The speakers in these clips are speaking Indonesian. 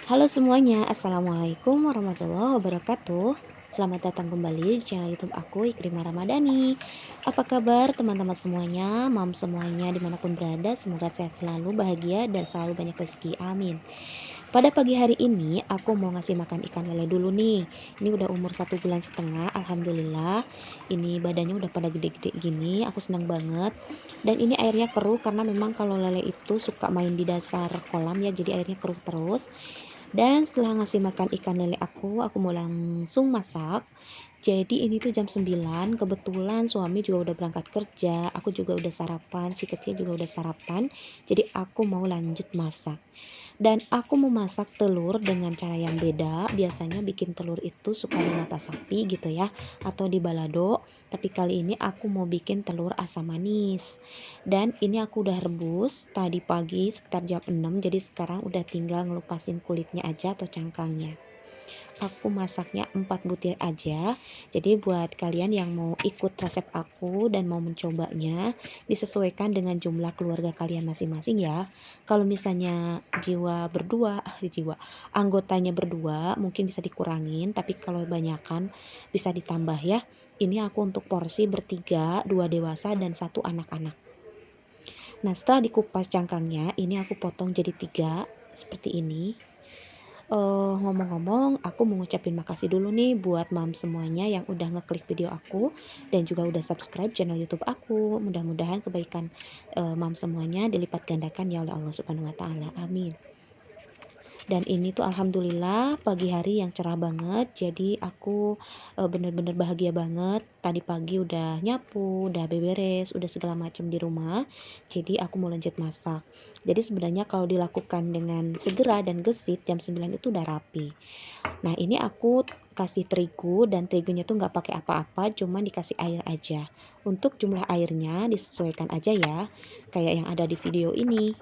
Halo semuanya, Assalamualaikum warahmatullahi wabarakatuh. Selamat datang kembali di channel YouTube aku, Ikrimah Ramadhani. Apa kabar teman-teman semuanya, mam semuanya dimanapun berada, semoga sehat selalu, bahagia, dan selalu banyak rezeki, amin. Pada pagi hari ini, aku mau ngasih makan ikan lele dulu nih. Ini udah umur 1,5 bulan, alhamdulillah. Ini badannya udah pada gede-gede gini, aku senang banget. Dan ini airnya keruh karena memang kalau lele itu suka main di dasar kolam ya, jadi airnya keruh terus. Dan setelah ngasih makan ikan lele aku mau langsung masak. Jadi ini tuh jam 9, kebetulan suami juga udah berangkat kerja, aku juga udah sarapan, si kecil juga udah sarapan. Jadi aku mau lanjut masak. Dan aku memasak telur dengan cara yang beda. Biasanya bikin telur itu suka di mata sapi gitu ya, atau di balado. Tapi kali ini aku mau bikin telur asam manis. Dan ini aku udah rebus tadi pagi sekitar jam 6. Jadi sekarang udah tinggal ngelupasin kulitnya aja atau cangkangnya. Aku masaknya 4 butir aja. Jadi buat kalian yang mau ikut resep aku dan mau mencobanya, disesuaikan dengan jumlah keluarga kalian masing-masing ya. Kalau misalnya anggotanya berdua mungkin bisa dikurangin, tapi kalau banyakan bisa ditambah ya. Ini aku untuk porsi bertiga, 2 dewasa dan 1 anak-anak. Nah, setelah dikupas cangkangnya, ini aku potong jadi 3 seperti ini. Ngomong-ngomong, aku mau ngucapin makasih dulu nih buat mam semuanya yang udah ngeklik video aku dan juga udah subscribe channel YouTube aku. Mudah-mudahan kebaikan mam semuanya dilipat gandakan ya oleh Allah Subhanahu wa taala. Amin. Dan ini tuh alhamdulillah pagi hari yang cerah banget. Jadi aku bener-bener bahagia banget. Tadi pagi udah nyapu, udah beberes, udah segala macam di rumah. Jadi aku mau lanjut masak. Jadi sebenarnya kalau dilakukan dengan segera dan gesit jam 9 itu udah rapi. Nah, ini aku kasih terigu dan terigunya tuh nggak pakai apa-apa, cuman dikasih air aja. Untuk jumlah airnya disesuaikan aja ya, kayak yang ada di video ini.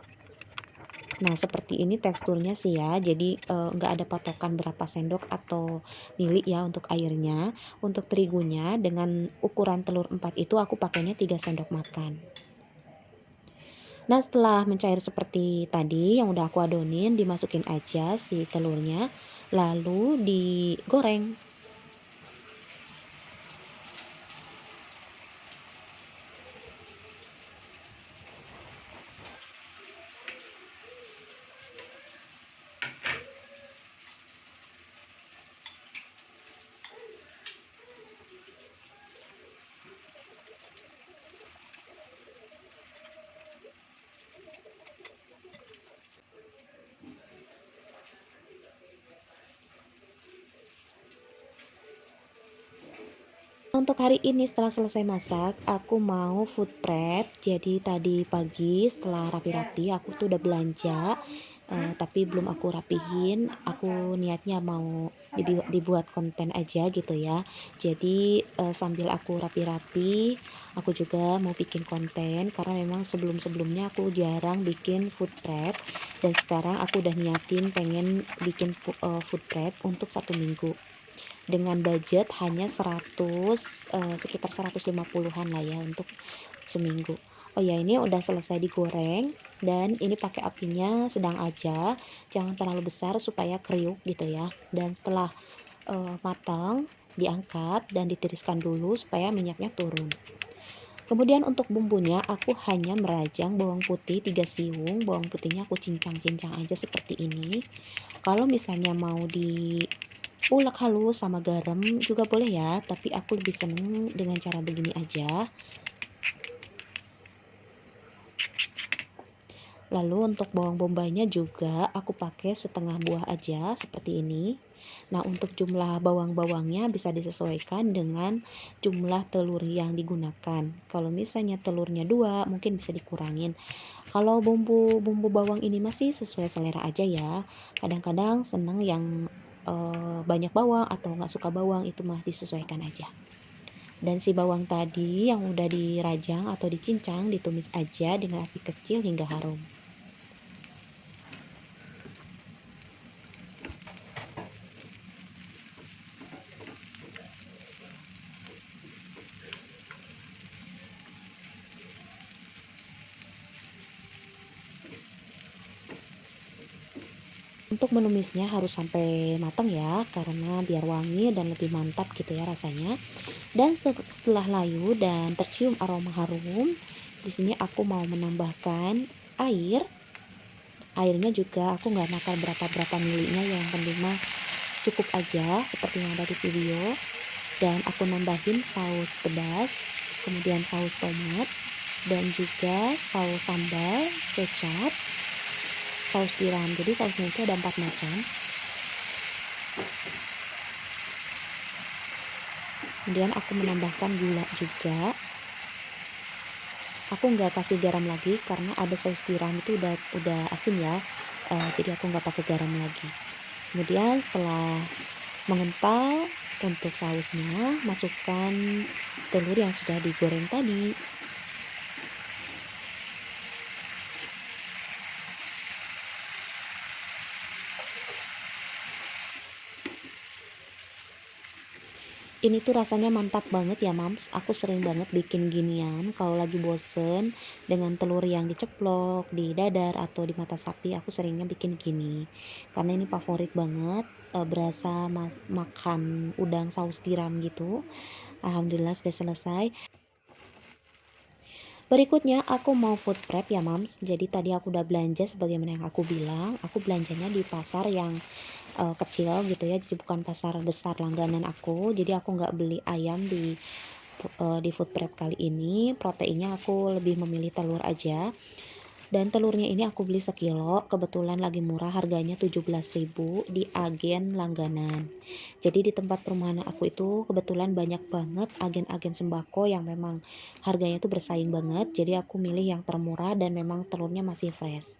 Nah, seperti ini teksturnya sih ya. Jadi nggak ada patokan berapa sendok atau mili ya untuk airnya. Untuk terigunya dengan ukuran telur 4 itu aku pakainya 3 sendok makan. Nah, setelah mencair seperti tadi yang udah aku adonin, dimasukin aja si telurnya, lalu digoreng. Untuk hari ini setelah selesai masak, aku mau food prep. Jadi tadi pagi setelah rapi-rapi aku tuh udah belanja, tapi belum aku rapihin. Aku niatnya mau dibuat konten aja gitu ya. Jadi sambil aku rapi-rapi, aku juga mau bikin konten karena memang sebelum-sebelumnya aku jarang bikin food prep dan sekarang aku udah niatin pengen bikin food prep untuk 1 minggu dengan budget hanya sekitar 150-an lah ya untuk seminggu. Oh ya, ini udah selesai digoreng dan ini pakai apinya sedang aja, jangan terlalu besar supaya kriuk gitu ya. Dan setelah matang, diangkat dan ditiriskan dulu supaya minyaknya turun. Kemudian untuk bumbunya aku hanya merajang bawang putih 3 siung, bawang putihnya aku cincang-cincang aja seperti ini. Kalau misalnya mau diulek halus sama garam juga boleh ya, tapi aku lebih seneng dengan cara begini aja. Lalu untuk bawang bombaynya juga aku pakai setengah buah aja seperti ini. Nah, untuk jumlah bawang-bawangnya bisa disesuaikan dengan jumlah telur yang digunakan. Kalau misalnya telurnya 2 mungkin bisa dikurangin. Kalau bumbu bawang ini masih sesuai selera aja ya. Kadang-kadang seneng yang banyak bawang atau nggak suka bawang, itu mah disesuaikan aja. Dan si bawang tadi yang udah dirajang atau dicincang ditumis aja dengan api kecil hingga harum. Untuk menumisnya harus sampai matang ya, karena biar wangi dan lebih mantap gitu ya rasanya. Dan setelah layu dan tercium aroma harum, di sini aku mau menambahkan air. Airnya juga aku nggak nakal berapa milinya, yang penting mah cukup aja seperti yang ada di video. Dan aku nambahin saus pedas, kemudian saus tomat, dan juga saus sambal, kecap, saus tiram. Jadi sausnya itu ada 4 macam. Kemudian aku menambahkan gula juga. Aku nggak kasih garam lagi karena ada saus tiram itu udah asin ya. Jadi aku nggak pakai garam lagi. Kemudian setelah mengental, untuk sausnya masukkan telur yang sudah digoreng tadi. Ini tuh rasanya mantap banget ya mams. Aku sering banget bikin ginian kalau lagi bosen dengan telur yang diceplok di dadar atau di mata sapi. Aku seringnya bikin gini karena ini favorit banget. Berasa makan udang saus tiram gitu. Alhamdulillah sudah selesai. Berikutnya aku mau food prep ya mams. Jadi tadi aku udah belanja sebagaimana yang aku bilang. Aku belanjanya di pasar yang kecil gitu ya, jadi bukan pasar besar langganan aku. Jadi aku nggak beli ayam di food prep kali ini. Proteinnya aku lebih memilih telur aja. Dan telurnya ini aku beli sekilo, kebetulan lagi murah, harganya 17.000 di agen langganan. Jadi di tempat perumahan aku itu kebetulan banyak banget agen-agen sembako yang memang harganya itu bersaing banget. Jadi aku milih yang termurah dan memang telurnya masih fresh.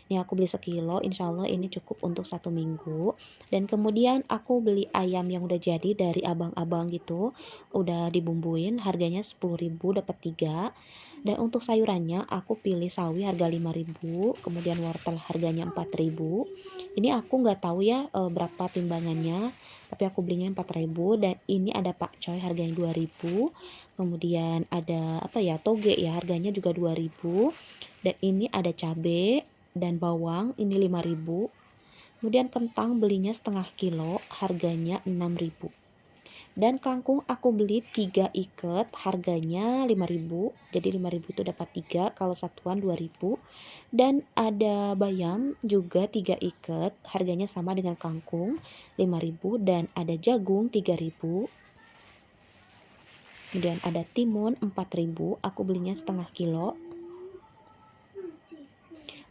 Ini aku beli sekilo, insya Allah ini cukup untuk 1 minggu. Dan kemudian aku beli ayam yang udah jadi dari abang-abang gitu, udah dibumbuin, harganya 10.000 dapat 3. Dan untuk sayurannya aku pilih sawi harga 5.000, kemudian wortel harganya 4.000. Ini aku nggak tahu ya berapa timbangannya, tapi aku belinya 4.000. Dan ini ada pakcoy harganya 2.000. Kemudian ada apa ya, toge ya, harganya juga 2.000. Dan ini ada cabe dan bawang, ini 5.000. Kemudian kentang belinya setengah kilo, harganya 6.000. Dan kangkung aku beli 3 ikat, harganya 5.000. Jadi 5.000 itu dapat 3, kalau satuan 2.000. Dan ada bayam juga 3 ikat, harganya sama dengan kangkung 5.000. Dan ada jagung 3.000. Kemudian ada timun 4.000, aku belinya setengah kilo.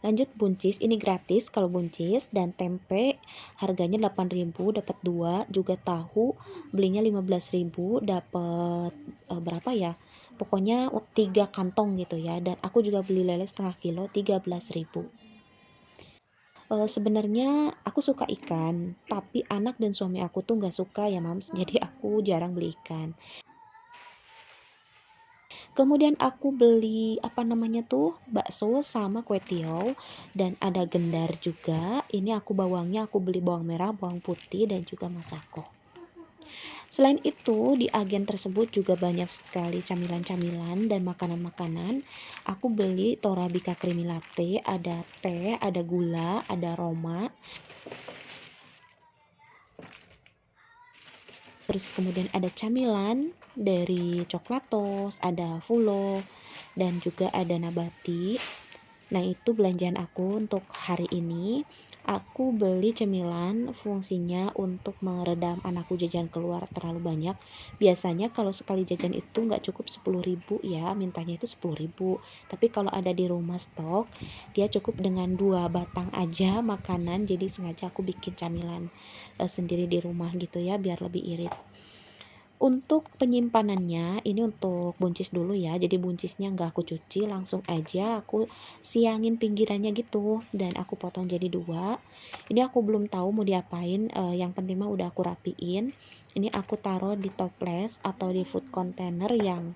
Lanjut buncis, ini gratis kalau buncis. Dan tempe harganya 8.000 dapat 2, juga tahu belinya 15.000 dapat berapa ya, pokoknya 3 kantong gitu ya. Dan aku juga beli lele setengah kilo 13.000. Sebenarnya aku suka ikan, tapi anak dan suami aku tuh nggak suka ya mams, jadi aku jarang beli ikan. Kemudian aku beli apa namanya tuh, bakso sama kue tiaw, dan ada gendar juga. Ini aku bawangnya aku beli bawang merah, bawang putih, dan juga masako. Selain itu di agen tersebut juga banyak sekali camilan-camilan dan makanan-makanan. Aku beli Torabika creamy latte, ada teh, ada gula, ada roma. Terus kemudian ada camilan dari coklatos, ada fulo, dan juga ada nabati. Nah itu belanjaan aku untuk hari ini. Aku beli cemilan fungsinya untuk meredam anakku jajan keluar terlalu banyak. Biasanya kalau sekali jajan itu nggak cukup 10.000 ya, mintanya itu 10.000. Tapi kalau ada di rumah stok, dia cukup dengan 2 batang aja makanan. Jadi sengaja aku bikin camilan sendiri di rumah gitu ya, biar lebih irit. Untuk penyimpanannya ini untuk buncis dulu ya, jadi buncisnya nggak aku cuci, langsung aja aku siangin pinggirannya gitu, dan aku potong jadi 2. Ini aku belum tahu mau diapain, yang penting mah udah aku rapiin. Ini aku taruh di toples atau di food container yang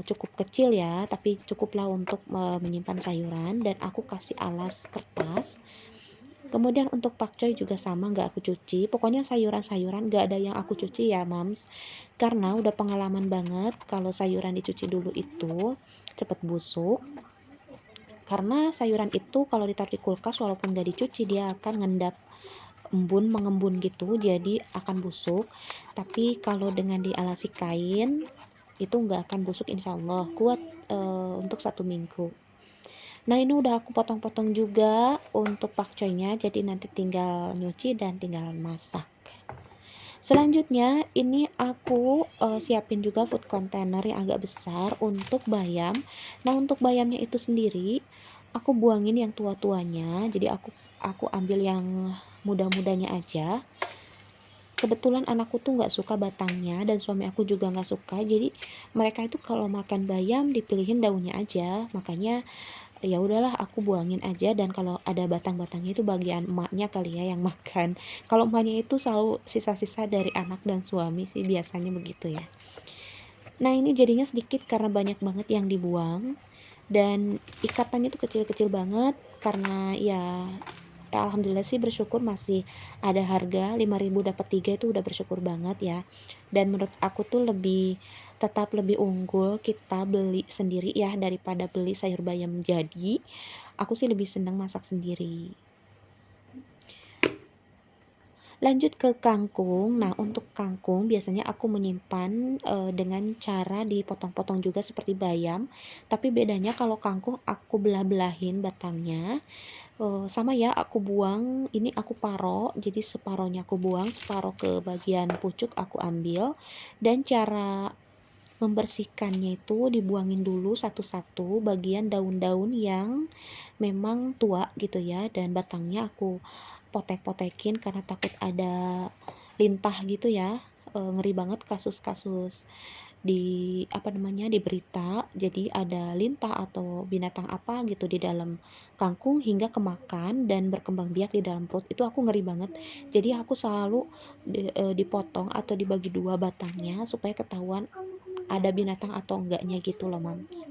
cukup kecil ya, tapi cukuplah untuk menyimpan sayuran. Dan aku kasih alas kertas. Kemudian untuk pakcoy juga sama, nggak aku cuci. Pokoknya sayuran-sayuran nggak ada yang aku cuci ya mams, karena udah pengalaman banget kalau sayuran dicuci dulu itu cepet busuk. karena sayuran itu kalau ditaruh di kulkas walaupun gak dicuci dia akan ngendap mengembun gitu, jadi akan busuk. Tapi kalau dengan dialasi kain itu nggak akan busuk, insya Allah kuat untuk 1 minggu. Nah ini udah aku potong-potong juga untuk pakcoynya, jadi nanti tinggal nyuci dan tinggal masak. Selanjutnya ini aku siapin juga food container yang agak besar untuk bayam. Nah untuk bayamnya itu sendiri aku buangin yang tua-tuanya, jadi aku ambil yang muda-mudanya aja. Kebetulan anakku tuh nggak suka batangnya dan suami aku juga nggak suka, jadi mereka itu kalau makan bayam dipilihin daunnya aja, makanya ya udahlah aku buangin aja. Dan kalau ada batang-batangnya itu bagian emaknya kali ya yang makan. Kalau emaknya itu selalu sisa-sisa dari anak dan suami sih biasanya begitu ya. Nah ini jadinya sedikit karena banyak banget yang dibuang dan ikatannya tuh kecil-kecil banget karena ya alhamdulillah sih bersyukur masih ada harga 5.000 dapat 3 itu udah bersyukur banget ya. Dan menurut aku tuh tetap lebih unggul kita beli sendiri ya daripada beli sayur bayam jadi. Aku sih lebih senang masak sendiri. Lanjut ke kangkung. Nah untuk kangkung biasanya aku menyimpan dengan cara dipotong-potong juga seperti bayam, tapi bedanya kalau kangkung aku belah-belahin batangnya. Sama ya aku buang, ini aku paro, jadi separohnya aku buang, separoh ke bagian pucuk aku ambil. Dan cara membersihkannya itu dibuangin dulu satu-satu bagian daun-daun yang memang tua gitu ya, dan batangnya aku potek-potekin karena takut ada lintah gitu ya. Ngeri banget kasus-kasus di berita, jadi ada lintah atau binatang apa gitu di dalam kangkung hingga kemakan dan berkembang biak di dalam perut, itu aku ngeri banget. Jadi aku selalu dipotong atau dibagi dua batangnya supaya ketahuan ada binatang atau enggaknya gitu loh mams.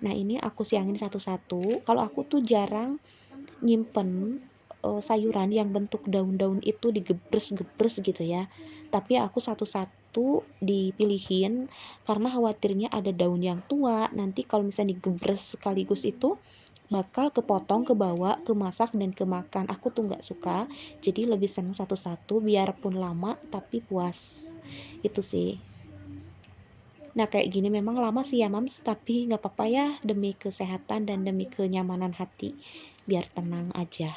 Nah ini aku siangin satu-satu. Kalau aku tuh jarang nyimpen sayuran yang bentuk daun-daun itu digebres-gebres gitu ya, tapi aku satu-satu dipilihin karena khawatirnya ada daun yang tua, nanti kalau misalnya digebres sekaligus itu bakal kepotong, kebawa, kemasak dan kemakan. Aku tuh nggak suka, jadi lebih seneng satu-satu biarpun lama tapi puas, itu sih. Nah kayak gini memang lama sih ya mams, tapi nggak apa-apa ya, demi kesehatan dan demi kenyamanan hati, biar tenang aja.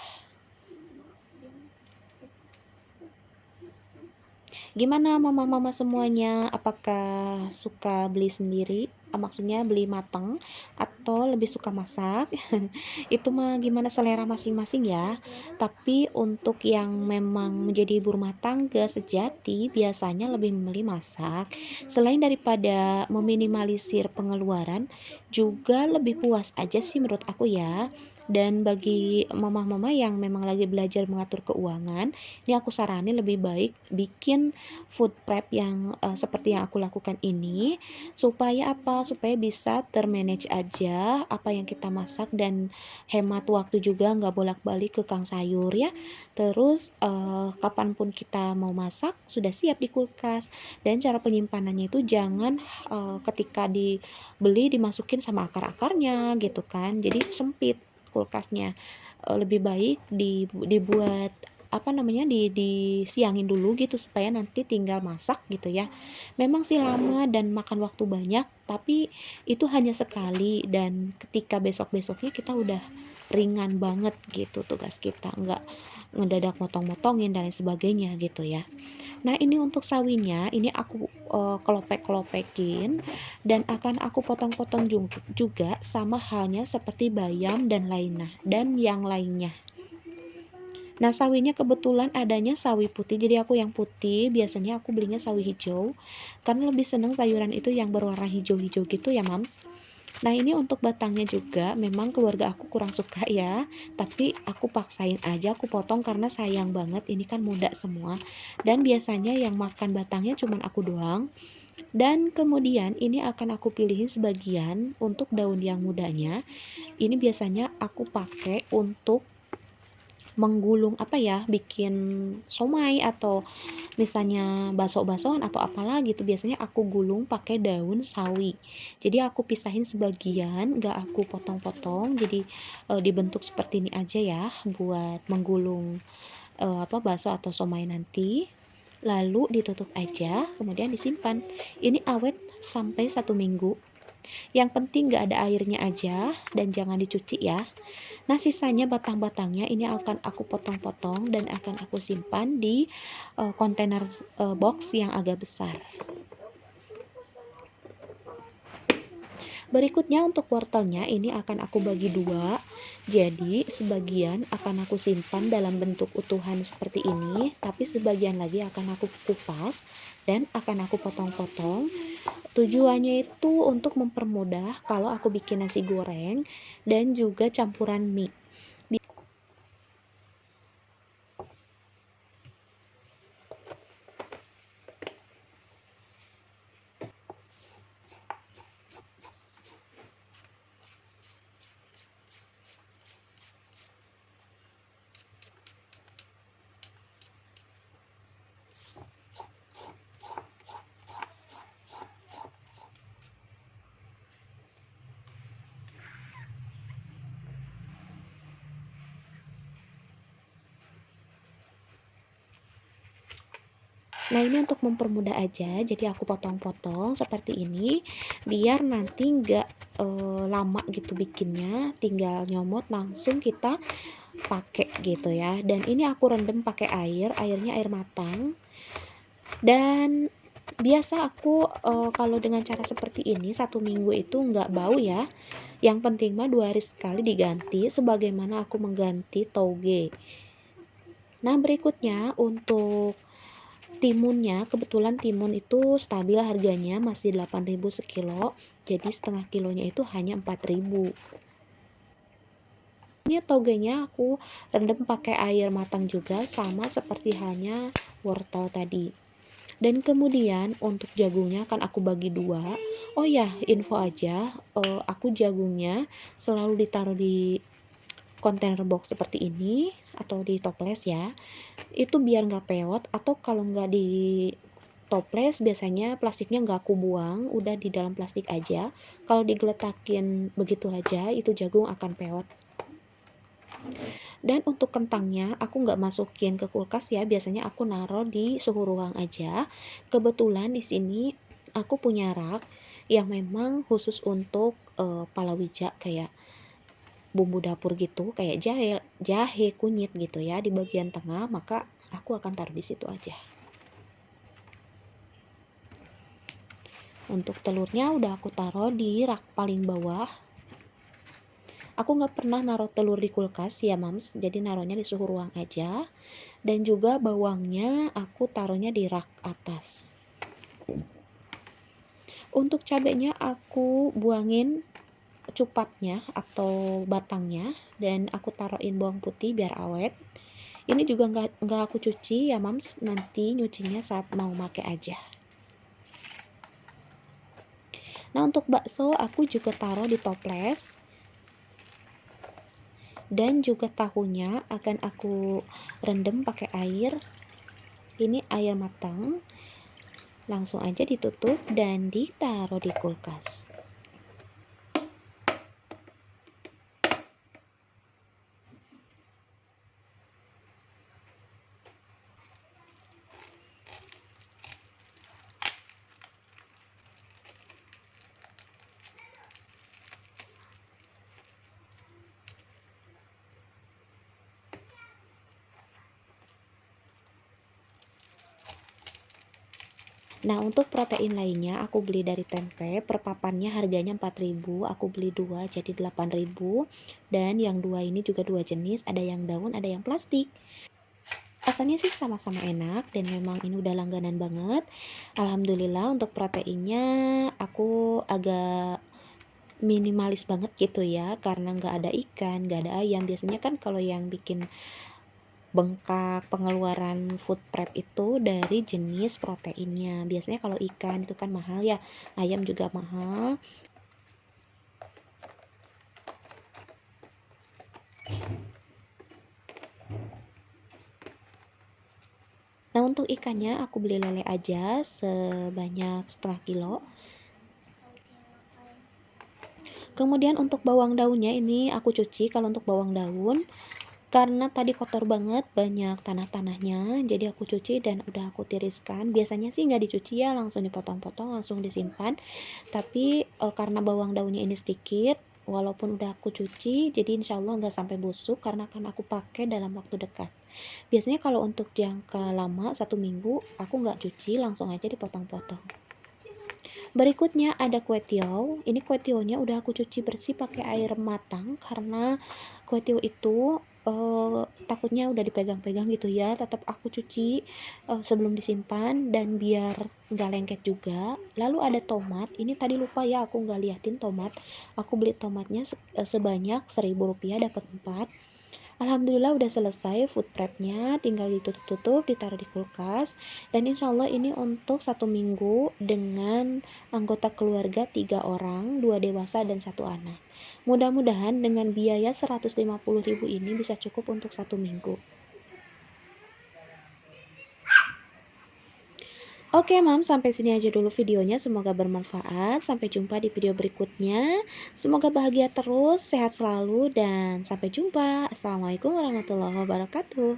Gimana mama-mama semuanya, apakah suka beli sendiri? Maksudnya beli matang atau lebih suka masak? Itu mah gimana selera masing-masing ya. Tapi untuk yang memang menjadi ibu rumah tangga sejati biasanya lebih memilih masak. Selain daripada meminimalisir pengeluaran, juga lebih puas aja sih menurut aku ya. Dan bagi mama-mama yang memang lagi belajar mengatur keuangan, ini aku saranin lebih baik bikin food prep yang seperti yang aku lakukan ini, supaya apa? Supaya bisa termanage aja apa yang kita masak dan hemat waktu juga, nggak bolak-balik ke kang sayur ya. Terus kapanpun kita mau masak sudah siap di kulkas. Dan cara penyimpanannya itu jangan ketika dibeli dimasukin sama akar-akarnya gitu kan, jadi sempit kulkasnya. Lebih baik dibuat disiangin dulu gitu supaya nanti tinggal masak gitu ya. Memang sih lama dan makan waktu banyak, tapi itu hanya sekali dan ketika besok-besoknya kita udah ringan banget gitu tugas kita, nggak ngedadak motong-motongin dan lain sebagainya gitu ya. Nah ini untuk sawinya ini aku kelopek-kelopekin dan akan aku potong-potong juga sama halnya seperti bayam dan yang lainnya. Nah sawinya kebetulan adanya sawi putih, jadi aku yang putih, biasanya aku belinya sawi hijau karena lebih seneng sayuran itu yang berwarna hijau-hijau gitu ya mams. Nah ini untuk batangnya juga memang keluarga aku kurang suka ya, tapi aku paksain aja aku potong karena sayang banget, ini kan muda semua dan biasanya yang makan batangnya cuman aku doang. Dan kemudian ini akan aku pilihin sebagian untuk daun yang mudanya, ini biasanya aku pakai untuk menggulung apa ya, bikin somai atau misalnya bakso-baksoan atau apalah gitu, biasanya aku gulung pakai daun sawi. Jadi aku pisahin sebagian, nggak aku potong-potong, jadi dibentuk seperti ini aja ya buat menggulung bakso atau somai nanti. Lalu ditutup aja, kemudian disimpan. Ini awet sampai 1 minggu. Yang penting nggak ada airnya aja dan jangan dicuci ya. Nah, sisanya batang-batangnya ini akan aku potong-potong dan akan aku simpan di kontainer box yang agak besar. Berikutnya untuk wortelnya ini akan aku bagi dua. Jadi sebagian akan aku simpan dalam bentuk utuhan seperti ini, tapi sebagian lagi akan aku kupas dan akan aku potong-potong. Tujuannya itu untuk mempermudah kalau aku bikin nasi goreng dan juga campuran mie. Nah, ini untuk mempermudah aja, jadi aku potong-potong seperti ini, biar nanti nggak lama gitu bikinnya, tinggal nyomot langsung kita pakai gitu ya. Dan ini aku rendam pakai airnya air matang. Dan biasa aku kalau dengan cara seperti ini 1 minggu itu nggak bau ya. Yang penting mah 2 hari sekali diganti, sebagaimana aku mengganti toge. Nah, berikutnya untuk timunnya, kebetulan timun itu stabil harganya masih 8.000 sekilo, jadi setengah kilonya itu hanya 4.000. Ini togenya aku rendam pakai air matang juga, sama seperti halnya wortel tadi. Dan kemudian untuk jagungnya akan aku bagi dua. Oh ya, info aja, aku jagungnya selalu ditaruh di kontainer box seperti ini atau di toples ya, itu biar nggak peot. Atau kalau nggak di toples, biasanya plastiknya nggak aku buang, udah di dalam plastik aja. Kalau digeletakin begitu aja, itu jagung akan peot. Dan untuk kentangnya aku nggak masukin ke kulkas ya, biasanya aku naruh di suhu ruang aja. Kebetulan di sini aku punya rak yang memang khusus untuk palawija, kayak bumbu dapur gitu, kayak jahe kunyit gitu ya di bagian tengah, maka aku akan taruh di situ aja. Untuk telurnya udah aku taruh di rak paling bawah. Aku nggak pernah naruh telur di kulkas ya mams, jadi naruhnya di suhu ruang aja. Dan juga bawangnya aku taruhnya di rak atas. Untuk cabenya aku buangin cupatnya atau batangnya, dan aku taruhin bawang putih biar awet. Ini juga nggak aku cuci ya mams, nanti nyucinya saat mau make aja. Nah, untuk bakso aku juga taruh di toples. Dan juga tahunya akan aku rendam pakai air. Ini air matang. Langsung aja ditutup dan ditaruh di kulkas. Nah, untuk protein lainnya aku beli dari tempe, per papannya harganya 4.000, aku beli 2 jadi 8.000. Dan yang 2 ini juga 2 jenis, ada yang daun, ada yang plastik. Rasanya sih sama-sama enak dan memang ini udah langganan banget. Alhamdulillah untuk proteinnya aku agak minimalis banget gitu ya, karena nggak ada ikan, nggak ada ayam. Biasanya kan kalau yang bikin bengkak pengeluaran food prep itu dari jenis proteinnya. Biasanya kalau ikan itu kan mahal ya, ayam juga mahal. untuk ikannya aku beli lele aja sebanyak setengah kilo. Kemudian untuk bawang daunnya ini aku cuci. Kalau untuk bawang daun, karena tadi kotor banget, banyak tanah-tanahnya, jadi aku cuci dan udah aku tiriskan. Biasanya sih nggak dicuci ya, langsung dipotong-potong, langsung disimpan. Tapi karena bawang daunnya ini sedikit, walaupun udah aku cuci, jadi insya Allah nggak sampai busuk karena akan aku pakai dalam waktu dekat. Biasanya kalau untuk jangka lama 1 minggu, aku nggak cuci, langsung aja dipotong-potong. Berikutnya ada kue tiaw. Ini kue tiawnya udah aku cuci bersih pakai air matang karena kue tiaw itu takutnya udah dipegang-pegang gitu ya. Tetap aku cuci sebelum disimpan dan biar nggak lengket juga. Lalu ada tomat. Ini tadi lupa ya aku nggak liatin tomat. Aku beli tomatnya sebanyak Rp1.000, dapat 4. Alhamdulillah udah selesai food prepnya, tinggal ditutup-tutup, ditaruh di kulkas, dan insya Allah ini untuk 1 minggu dengan anggota keluarga 3 orang, 2 dewasa dan 1 anak. Mudah-mudahan dengan biaya 150.000 ini bisa cukup untuk 1 minggu. Oke Mam, sampai sini aja dulu videonya, semoga bermanfaat. Sampai jumpa di video berikutnya. Semoga bahagia terus, sehat selalu, dan sampai jumpa. Assalamualaikum warahmatullahi wabarakatuh.